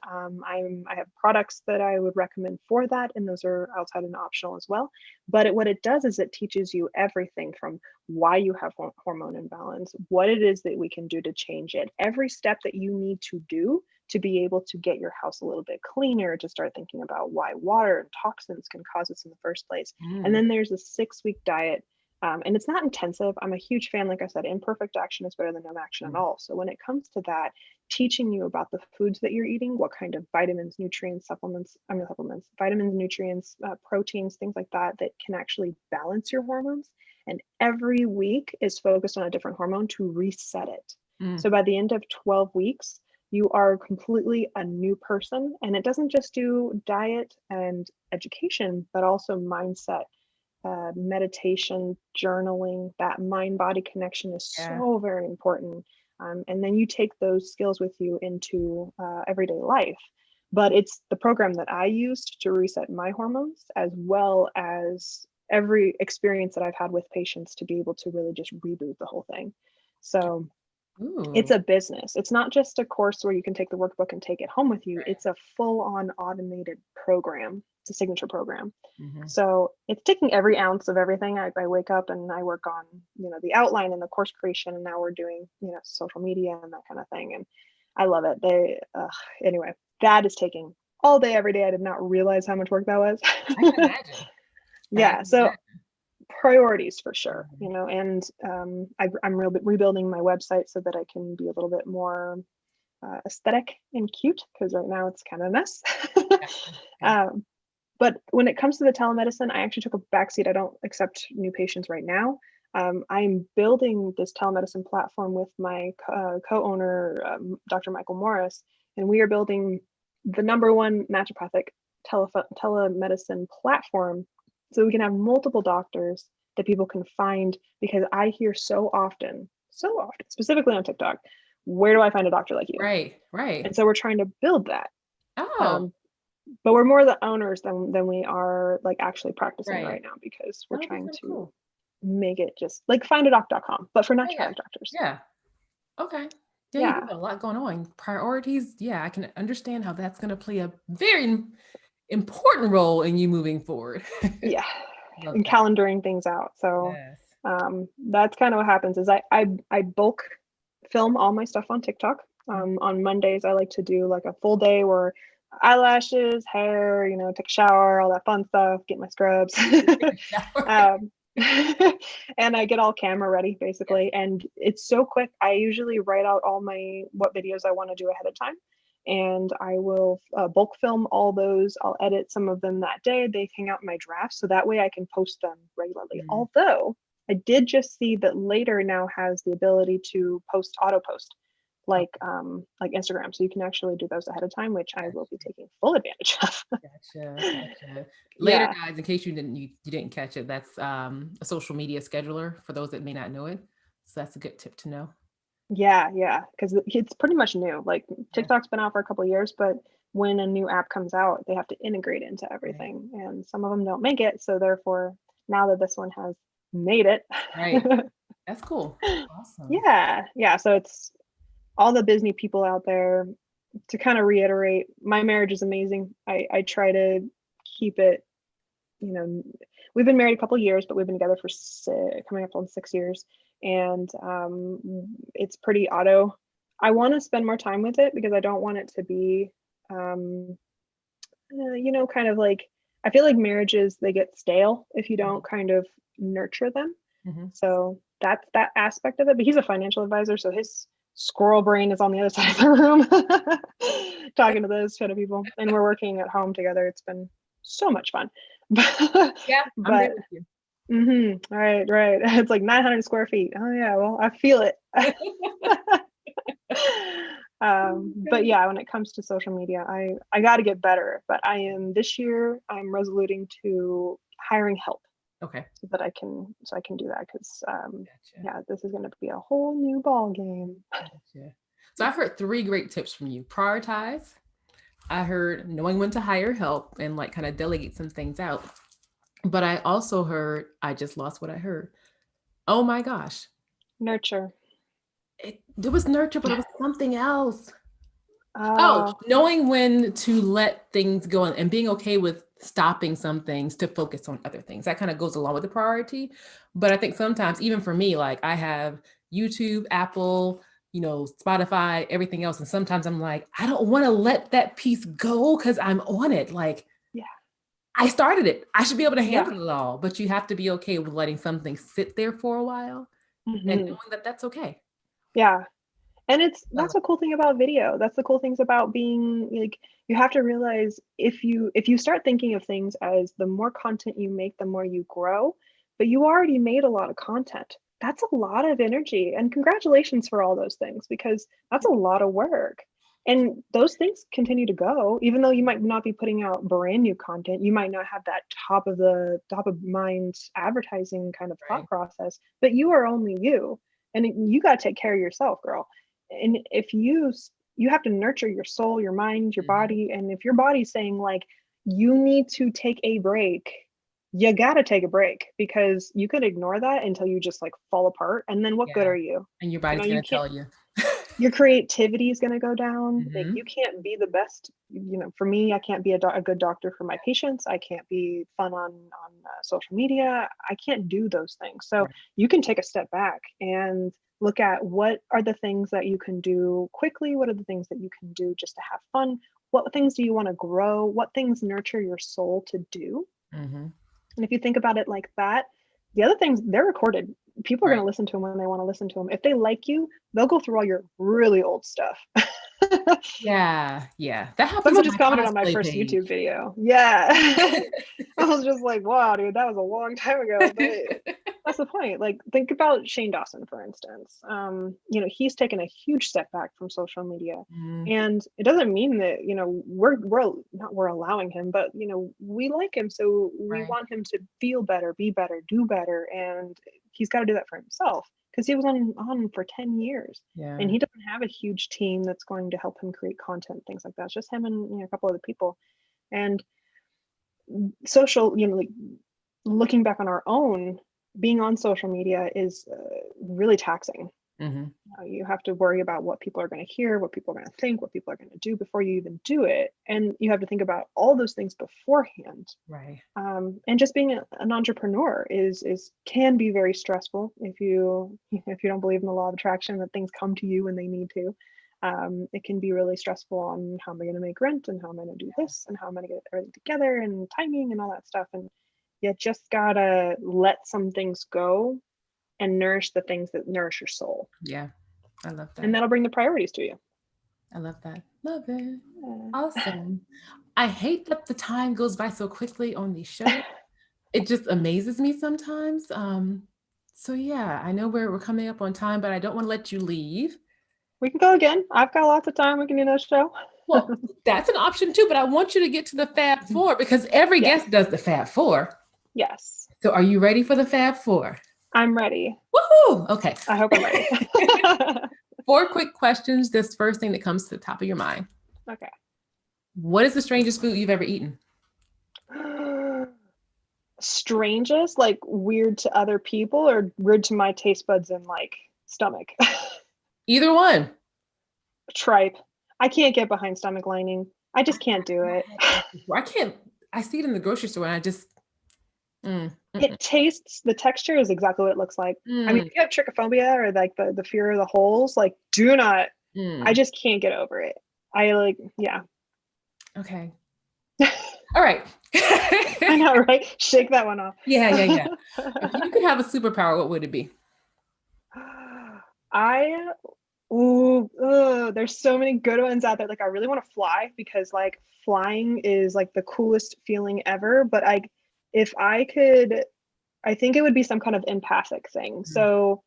I have products that I would recommend for that, and those are outside and optional as well. But what it does is it teaches you everything from why you have hormone imbalance, what it is that we can do to change it, every step that you need to do to be able to get your house a little bit cleaner, to start thinking about why water and toxins can cause this in the first place. And then there's a 6-week diet. And it's not intensive. I'm a huge fan, like I said, imperfect action is better than no action at all. So when it comes to that, teaching you about the foods that you're eating, what kind of vitamins, nutrients, vitamins, nutrients, proteins, things like that, that can actually balance your hormones. And every week is focused on a different hormone to reset it. So by the end of 12 weeks, you are completely a new person. And it doesn't just do diet and education, but also mindset. Meditation, journaling, that mind body connection is so very important. And then you take those skills with you into everyday life. But it's the program that I used to reset my hormones, as well as every experience that I've had with patients to be able to really just reboot the whole thing. So it's a business. It's not just a course where you can take the workbook and take it home with you. It's a full-on automated program. It's a signature program. So it's taking every ounce of everything. I wake up and I work on, the outline and the course creation, and now we're doing, social media and that kind of thing. And I love it. Anyway, that is taking all day, every day. I did not realize how much work that was. I can imagine. Yeah. So priorities for sure, and I'm rebuilding my website so that I can be a little bit more aesthetic and cute, because right now it's kind of a mess. But when it comes to the telemedicine, I actually took a backseat. I don't accept new patients right now. I'm building this telemedicine platform with my co-owner, Dr. Michael Morris, and we are building the #1 naturopathic telemedicine platform, so we can have multiple doctors that people can find, because I hear so often, specifically on TikTok, where do I find a doctor like you? Right. And so we're trying to build that. Oh. But we're more the owners than we are like actually practicing right now, because we're trying to make it just like findadoc.com, but for naturopathic doctors. Yeah. Okay. Yeah, you have a lot going on. Priorities. Yeah, I can understand how that's going to play a very important role in you moving forward. Yeah. And calendaring things out. So that's kind of what happens is I bulk film all my stuff on TikTok. On Mondays, I like to do like a full day where eyelashes, hair, take a shower, all that fun stuff, get my scrubs. And I get all camera ready basically. And it's so quick. I usually write out what videos I want to do ahead of time. And I will bulk film all those. I'll edit some of them that day. They hang out in my drafts, so that way I can post them regularly. Although I did just see that Later now has the ability to auto post, like Instagram, so you can actually do those ahead of time, which I will be taking full advantage of. Gotcha. Later, guys, in case you didn't catch it, that's a social media scheduler for those that may not know it. So that's a good tip to know. Yeah, because it's pretty much new. Like TikTok's been out for a couple of years, but when a new app comes out, they have to integrate into everything, and some of them don't make it. So therefore, now that this one has made it, that's cool. Awesome. Yeah. So it's all the Disney people out there. To kind of reiterate, my marriage is amazing. I try to keep it, we've been married a couple of years, but we've been together for coming up on 6 years. And it's pretty auto. I want to spend more time with it because I don't want it to be, kind of like, I feel like marriages, they get stale if you don't kind of nurture them. Mm-hmm. So that's that aspect of it. But he's a financial advisor, so his squirrel brain is on the other side of the room talking to those kind of people. And we're working at home together. It's been so much fun. Yeah, I'm there with you. Right. It's like 900 square feet. Oh yeah, well, I feel it. But yeah, when it comes to social media, I got to get better. But this year I'm resoluting to hiring help. Okay. So that I can do that because yeah, this is going to be a whole new ball game. Gotcha. So I've heard 3 great tips from you. Prioritize. I heard knowing when to hire help and like kind of delegate some things out. But I also heard, I just lost what I heard. Oh my gosh. Nurture. There was nurture, but it was something else. Oh, Knowing when to let things go and being okay with stopping some things to focus on other things. That kind of goes along with the priority. But I think sometimes, even for me, like I have YouTube, Apple, Spotify, everything else. And sometimes I'm like, I don't want to let that piece go because I'm on it. Like, yeah, I started it. I should be able to handle it all. But you have to be okay with letting something sit there for a while and knowing that that's okay. Yeah. And that's a cool thing about video. That's the cool things about being like, you have to realize if you start thinking of things as the more content you make, the more you grow, but you already made a lot of content. That's a lot of energy, and congratulations for all those things, because that's a lot of work. And those things continue to go, even though you might not be putting out brand new content. You might not have that top of mind advertising kind of thought process, but you are only you, and you got to take care of yourself, girl. And if you have to nurture your soul, your mind, your body. And if your body's saying like, you need to take a break, you got to take a break, because you could ignore that until you just like fall apart. And then what good are you? And your body's going to tell you. Your creativity is going to go down. Like, you can't be the best. For me, I can't be a good doctor for my patients. I can't be fun on social media. I can't do those things. So you can take a step back and look at what are the things that you can do quickly. What are the things that you can do just to have fun? What things do you want to grow? What things nurture your soul to do? And if you think about it like that, the other things, they're recorded. People are going to listen to them when they want to listen to them. If they like you, they'll go through all your really old stuff. Yeah. That happens. Someone just commented on my first YouTube video. Yeah. I was just like, wow, dude, that was a long time ago. But that's the point. Like, think about Shane Dawson, for instance. He's taken a huge step back from social media. And it doesn't mean that, we're allowing him, but, we like him. So we want him to feel better, be better, do better. And he's got to do that for himself, because he was on for 10 years. And he doesn't have a huge team that's going to help him create content, things like that. It's just him and a couple other people. And social, like, looking back on our own, being on social media is really taxing. You have to worry about what people are going to hear, what people are going to think, what people are going to do before you even do it. And you have to think about all those things beforehand. And just being an entrepreneur can be very stressful if you don't believe in the law of attraction, that things come to you when they need to. It can be really stressful on how am I going to make rent, and how am I going to do this, and how am I going to get everything together, and timing and all that stuff. And you just gotta let some things go and nourish the things that nourish your soul. Yeah, I love that. And that'll bring the priorities to you. I love that. Love it. Awesome. I hate that the time goes by so quickly on these shows. It just amazes me sometimes. So yeah, I know we're coming up on time, but I don't want to let you leave. We can go again. I've got lots of time. We can do another show. Well, that's an option too, but I want you to get to the Fab Four, because every guest does the Fab Four. Yes. So are you ready for the Fab Four? I'm ready. Woohoo! Okay. I hope I'm ready. 4 quick questions. This first thing that comes to the top of your mind. Okay. What is the strangest food you've ever eaten? Strangest, like weird to other people, or weird to my taste buds and like stomach? Either one. Tripe. I can't get behind stomach lining. I just can't do it. I can't. I see it in the grocery store and It tastes, the texture is exactly what it looks like. I mean, if you have trichophobia or like the fear of the holes, like do not, I just can't get over it. I like, yeah. Okay. All right. I know, right? Shake that one off. Yeah. If you could have a superpower, what would it be? There's so many good ones out there. Like I really want to fly because like flying is like the coolest feeling ever. But if I could, I think it would be some kind of empathic thing. So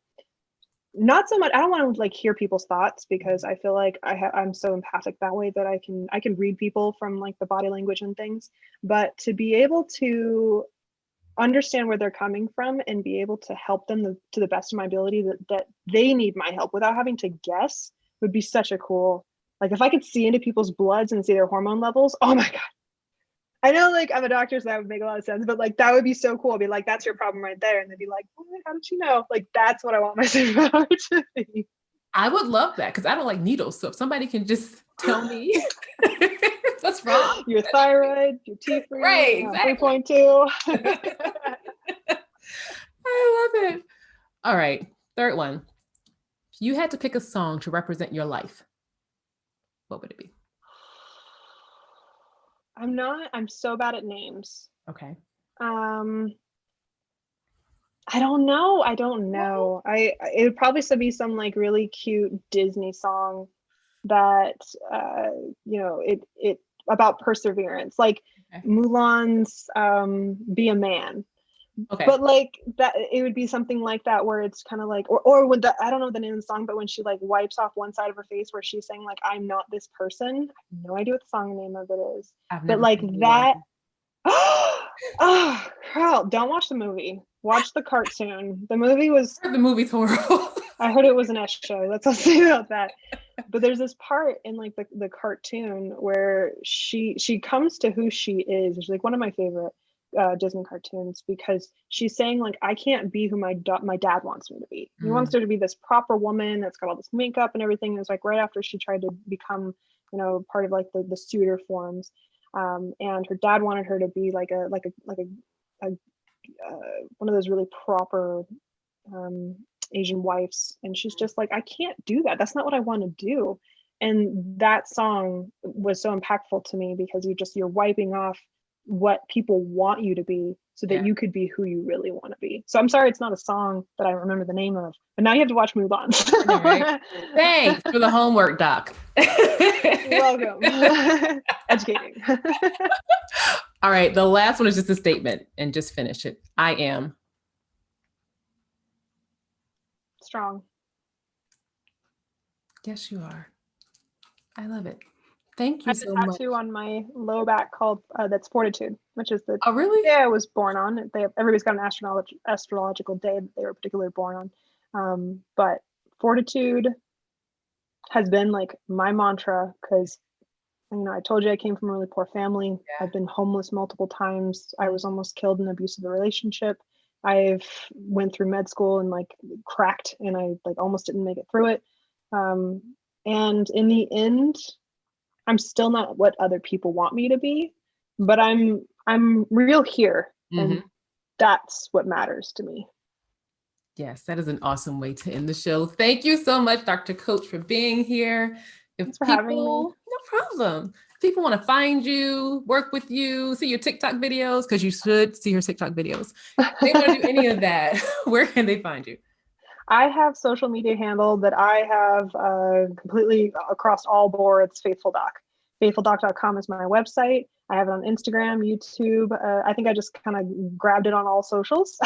not so much, I don't want to like hear people's thoughts because I feel like I'm so empathic that way that I can read people from like the body language and things. But to be able to understand where they're coming from and be able to help them to the best of my ability that they need my help without having to guess would be such a cool, like if I could see into people's bloods and see their hormone levels, oh my God. I know like I'm a doctor, so that would make a lot of sense, but like that would be so cool. I'd be like, that's your problem right there. And they'd be like, how did you know? Like that's what I want my superpower to be. I would love that because I don't like needles. So if somebody can just tell me what's wrong. Your thyroid, your T3, Right, exactly. 3.2. I love it. All right, third one. If you had to pick a song to represent your life, what would it be? I'm so bad at names. Okay. I don't know. It would probably still be some like really cute Disney song that it about perseverance, like Mulan's Be a Man. Okay. But like that, it would be something like that where it's kind of like, or when I don't know the name of the song, but when she like wipes off one side of her face where she's saying like, I'm not this person. I have no idea what the song name of it is. But like that. Oh, girl, don't watch the movie. Watch the cartoon. The movie's horrible. I heard it was an S show. Let's not say about that. But there's this part in like the cartoon where she comes to who she is. It's like one of my favorite Disney cartoons because she's saying like I can't be who my dad wants me to be. He wants her to be this proper woman that's got all this makeup and everything. It was like right after she tried to become, part of like the suitor forms. And her dad wanted her to be like a one of those really proper Asian wives, and she's just like, I can't do that. That's not what I want to do. And that song was so impactful to me because you're wiping off what people want you to be so that you could be who you really want to be. So I'm sorry it's not a song that I remember the name of, but now you have to watch Mulan. Right. Thanks for the homework, Doc. You're welcome. Educating. All right, the last one is just a statement and just finish it. I am strong. Yes, you are. I love it. Thank you so much. I have a tattoo on my low back called that's Fortitude, which is the really? day I was born on. Everybody's got an astrological day that they were particularly born on. But Fortitude has been like my mantra because I told you I came from a really poor family. Yeah. I've been homeless multiple times. I was almost killed in an abusive relationship. I've went through med school and like cracked and I like almost didn't make it through it. And in the end, I'm still not what other people want me to be, but I'm real here. And that's what matters to me. Yes, that is an awesome way to end the show. Thank you so much, Dr. Coach, for being here. Thanks for having me. No problem. If people want to find you, work with you, see your TikTok videos, because you should see your TikTok videos. If they want to do any of that, where can they find you? I have social media handle that I have completely across all boards, Faithful Doc. FaithfulDoc.com is my website. I have it on Instagram, YouTube. I think I just kind of grabbed it on all socials.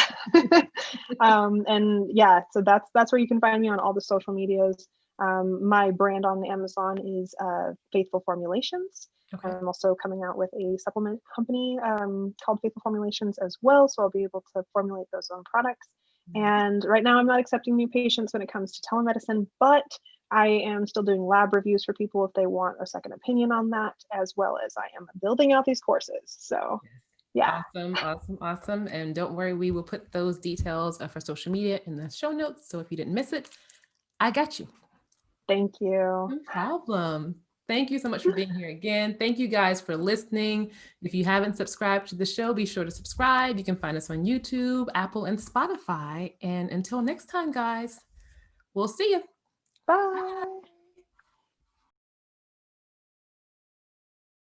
And yeah, so that's where you can find me on all the social medias. My brand on Amazon is Faithful Formulations. Okay. I'm also coming out with a supplement company called Faithful Formulations as well. So I'll be able to formulate those own products. And right now I'm not accepting new patients when it comes to telemedicine, but I am still doing lab reviews for people if they want a second opinion on that, as well as I am building out these courses. So yeah. Awesome. And don't worry, we will put those details for social media in the show notes. So if you didn't miss it, I got you. Thank you. No problem. Thank you so much for being here again. Thank you guys for listening. If you haven't subscribed to the show, be sure to subscribe. You can find us on YouTube, Apple, and Spotify. And until next time, guys, we'll see you. Bye.